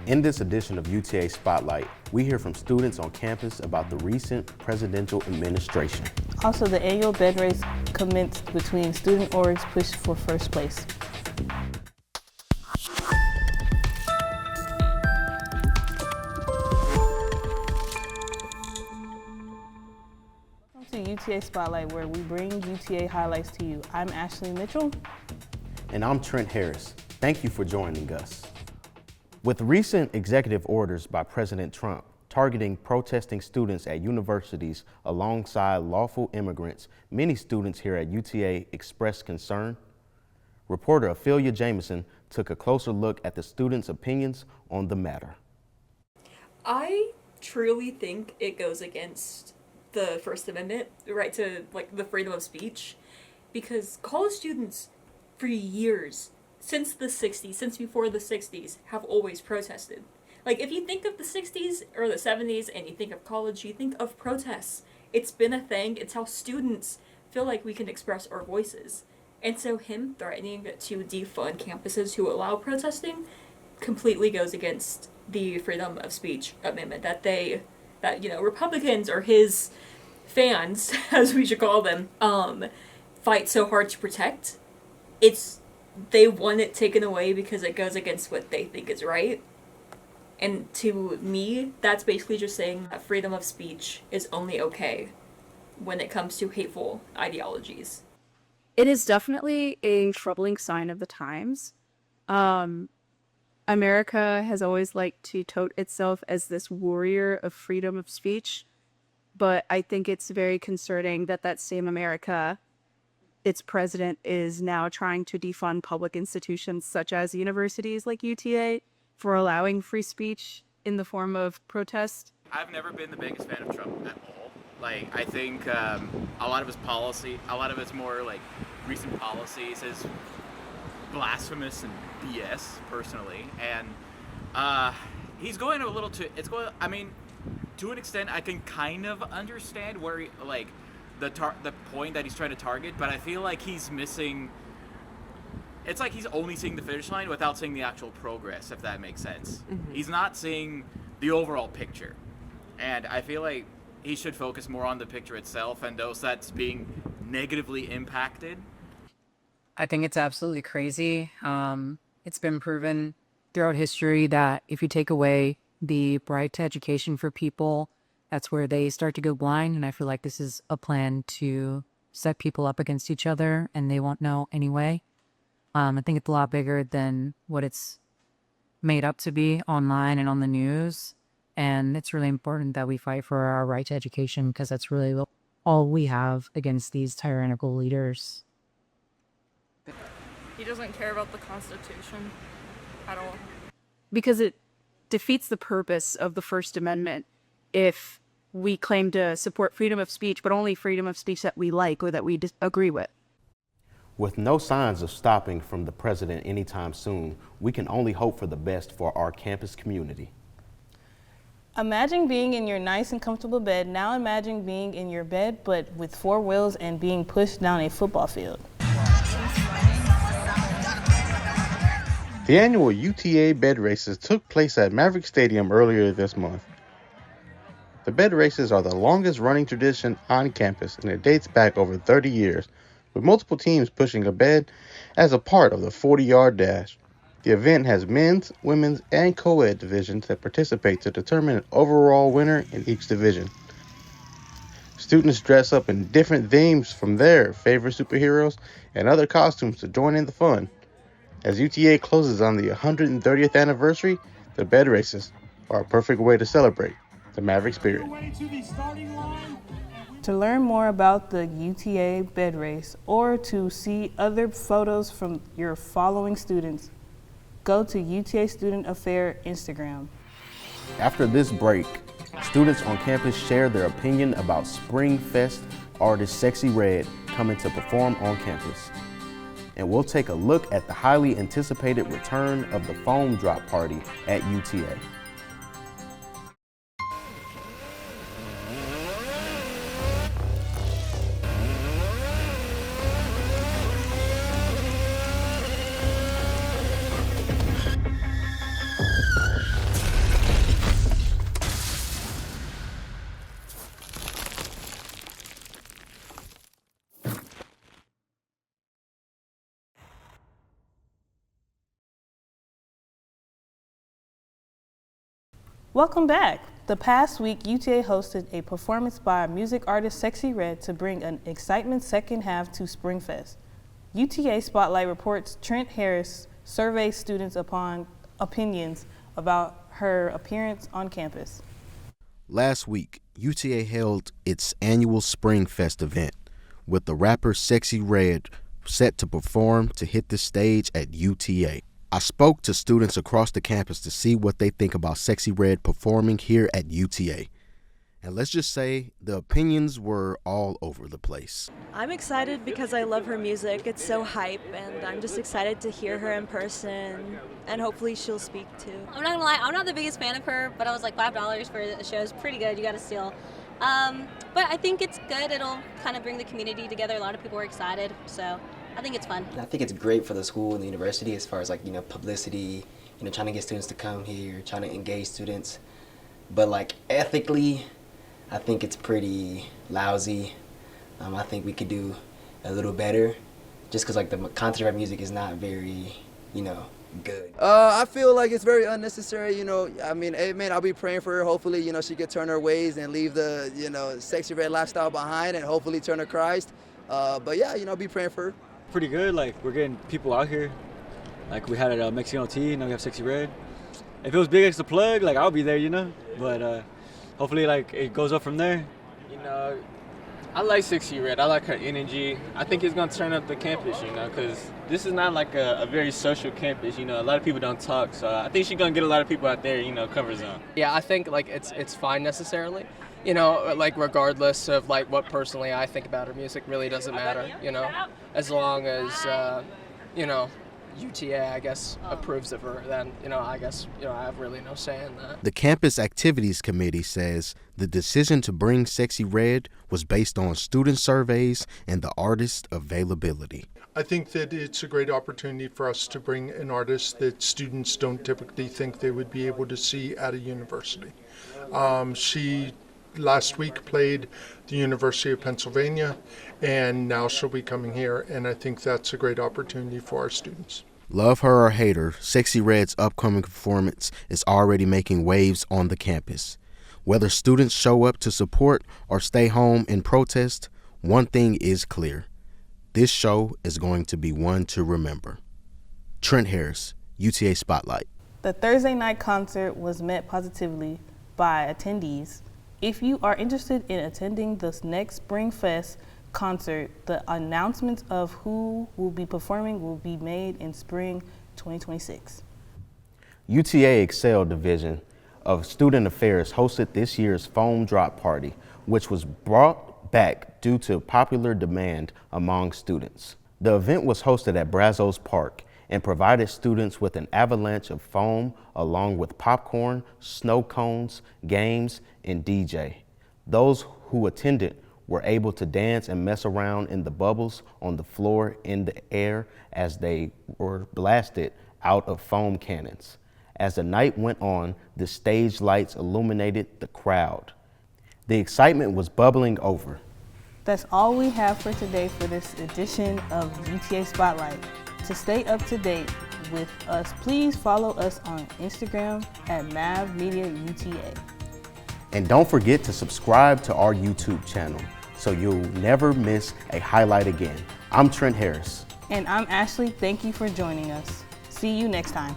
In this edition of UTA Spotlight, we hear from students on campus about the recent presidential administration. Also, the annual bed race commenced between student orgs pushed for first place. Welcome to UTA Spotlight, where we bring UTA highlights to you. I'm Ashley Mitchell. And I'm Trent Harris. Thank you for joining us. With recent executive orders by President Trump targeting protesting students at universities alongside lawful immigrants, many students here at UTA expressed concern. Reporter Ophelia Jameson took a closer look at the students' opinions on the matter. I truly think it goes against the First Amendment, the right to the freedom of speech, because college students for years, since the 60s, since before the 60s, have always protested. If you think of the 60s or the 70s and you think of college, you think of protests. It's been a thing. It's how students feel like we can express our voices. And so him threatening to defund campuses who allow protesting completely goes against the freedom of speech amendment that Republicans or his fans, as we should call them, fight so hard to protect. They want it taken away because it goes against what they think is right. And to me, that's basically just saying that freedom of speech is only okay when it comes to hateful ideologies. It is definitely a troubling sign of the times. America has always liked to tote itself as this warrior of freedom of speech, but I think it's very concerning that that same America, its president, is now trying to defund public institutions such as universities like UTA for allowing free speech in the form of protest. I've never been the biggest fan of Trump at all. I think a lot of his policy, a lot of his more recent policies is blasphemous and BS personally. And he's going a little too, to an extent I can kind of understand where he, the point that he's trying to target, but I feel like he's missing. It's like he's only seeing the finish line without seeing the actual progress, if that makes sense. Mm-hmm. He's not seeing the overall picture. And I feel like he should focus more on the picture itself and those that's being negatively impacted. I think it's absolutely crazy. It's been proven throughout history that if you take away the right to education for people, that's where they start to go blind. And I feel like this is a plan to set people up against each other and they won't know anyway. I think it's a lot bigger than what it's made up to be online and on the news. And it's really important that we fight for our right to education because that's really all we have against these tyrannical leaders. He doesn't care about the Constitution at all. Because it defeats the purpose of the First Amendment if we claim to support freedom of speech, but only freedom of speech that we like or that we agree with. With no signs of stopping from the president anytime soon, we can only hope for the best for our campus community. Imagine being in your nice and comfortable bed. Now imagine being in your bed, but with four wheels and being pushed down a football field. The annual UTA bed races took place at Maverick Stadium earlier this month. The bed races are the longest running tradition on campus, and it dates back over 30 years, with multiple teams pushing a bed as a part of the 40-yard dash. The event has men's, women's, and co-ed divisions that participate to determine an overall winner in each division. Students dress up in different themes from their favorite superheroes and other costumes to join in the fun. As UTA closes on the 130th anniversary, the bed races are a perfect way to celebrate the Maverick spirit. To learn more about the UTA bed race or to see other photos from your following students, go to UTA Student Affair Instagram. After this break, students on campus share their opinion about Spring Fest artist Sexy Red coming to perform on campus. And we'll take a look at the highly anticipated return of the foam drop party at UTA. Welcome back. The past week, UTA hosted a performance by music artist Sexy Red to bring an excitement second half to Springfest. UTA Spotlight reports Trent Harris surveys students upon opinions about her appearance on campus. Last week, UTA held its annual Springfest event with the rapper Sexy Red set to perform to hit the stage at UTA. I spoke to students across the campus to see what they think about Sexy Red performing here at UTA. And let's just say the opinions were all over the place. I'm excited because I love her music. It's so hype, and I'm just excited to hear her in person, and hopefully she'll speak too. I'm not gonna lie, I'm not the biggest fan of her, but I was like $5 for a show is pretty good. You gotta steal. But I think it's good. It'll kind of bring the community together. A lot of people are excited, so I think it's fun. I think it's great for the school and the university as far as like, publicity, trying to get students to come here, trying to engage students. But like ethically, I think it's pretty lousy. I think we could do a little better just because like the content of our music is not very, good. I feel like it's very unnecessary, amen, I'll be praying for her. Hopefully, she could turn her ways and leave the, Sexy Red lifestyle behind and hopefully turn to Christ. But yeah, be praying for her. Pretty good, like we're getting people out here. Like we had a Mexican OT, now we have Sexy Red. If it was Big X the Plug, like I'll be there, but hopefully like it goes up from there. I like Sexy Red. I like her energy. I think it's gonna turn up the campus, because this is not like a very social campus. A lot of people don't talk, so I think she's gonna get a lot of people out there, comfort zone. Yeah, I think like it's fine necessarily. Like regardless of like what personally I think about her music really doesn't matter. As long as UTA, I guess, approves of her, then, I guess, I have really no say in that. The Campus Activities Committee says the decision to bring Sexy Red was based on student surveys and the artist's availability. I think that it's a great opportunity for us to bring an artist that students don't typically think they would be able to see at a university. She last week played the University of Pennsylvania, and now she'll be coming here, and I think that's a great opportunity for our students. Love her or hate her, Sexy Red's upcoming performance is already making waves on the campus. Whether students show up to support or stay home in protest, one thing is clear. This show is going to be one to remember. Trent Harris, UTA Spotlight. The Thursday night concert was met positively by attendees. If you are interested in attending this next Springfest concert, the announcements of who will be performing will be made in spring 2026. UTA Excel Division of Student Affairs hosted this year's foam drop party, which was brought back due to popular demand among students. The event was hosted at Brazos Park and provided students with an avalanche of foam along with popcorn, snow cones, games, and DJ. Those who attended were able to dance and mess around in the bubbles on the floor in the air as they were blasted out of foam cannons. As the night went on, the stage lights illuminated the crowd. The excitement was bubbling over. That's all we have for today for this edition of UTA Spotlight. To stay up to date with us, please follow us on Instagram at MavMediaUTA. And don't forget to subscribe to our YouTube channel so you'll never miss a highlight again. I'm Trent Harris. And I'm Ashley. Thank you for joining us. See you next time.